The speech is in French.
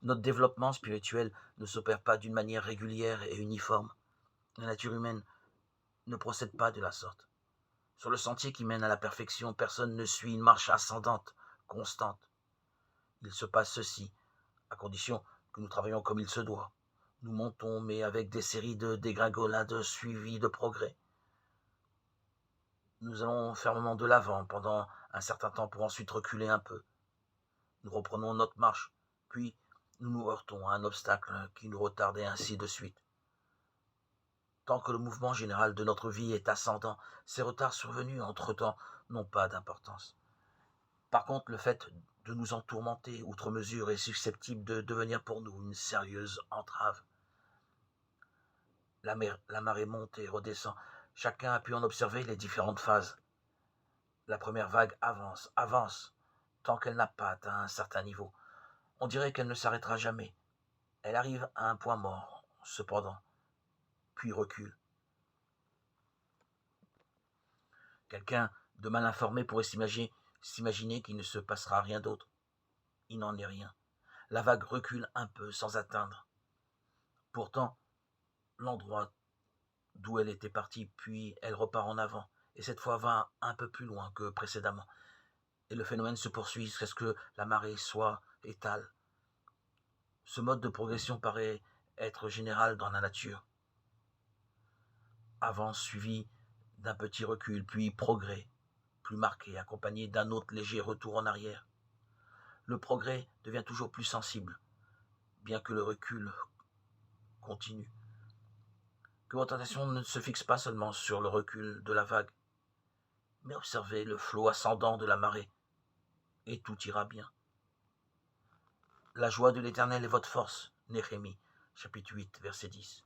Notre développement spirituel ne s'opère pas d'une manière régulière et uniforme. La nature humaine ne procède pas de la sorte. Sur le sentier qui mène à la perfection, personne ne suit une marche ascendante, constante. Il se passe ceci, à condition que nous travaillions comme il se doit. Nous montons, mais avec des séries de dégringolades suivies de progrès. Nous allons fermement de l'avant pendant un certain temps pour ensuite reculer un peu. Nous reprenons notre marche, puis nous nous heurtons à un obstacle qui nous retarde et ainsi de suite. Tant que le mouvement général de notre vie est ascendant, ces retards survenus entre-temps n'ont pas d'importance. Par contre, le fait de nous en tourmenter outre mesure est susceptible de devenir pour nous une sérieuse entrave. La marée monte et redescend. Chacun a pu en observer les différentes phases. La première vague avance, avance, tant qu'elle n'a pas atteint un certain niveau. On dirait qu'elle ne s'arrêtera jamais. Elle arrive à un point mort, cependant, puis recule. Quelqu'un de mal informé pourrait s'imaginer qu'il ne se passera rien d'autre. Il n'en est rien. La vague recule un peu sans atteindre. Pourtant, l'endroit d'où elle était partie, puis elle repart en avant, et cette fois va un peu plus loin que précédemment. Et le phénomène se poursuit jusqu'à ce que la marée soit étale. Ce mode de progression paraît être général dans la nature. Avance suivi d'un petit recul, puis progrès, plus marqué, accompagné d'un autre léger retour en arrière. Le progrès devient toujours plus sensible, bien que le recul continue. Que votre attention ne se fixe pas seulement sur le recul de la vague, mais observez le flot ascendant de la marée, et tout ira bien. La joie de l'Éternel est votre force. Néhémie, chapitre 8, verset 10.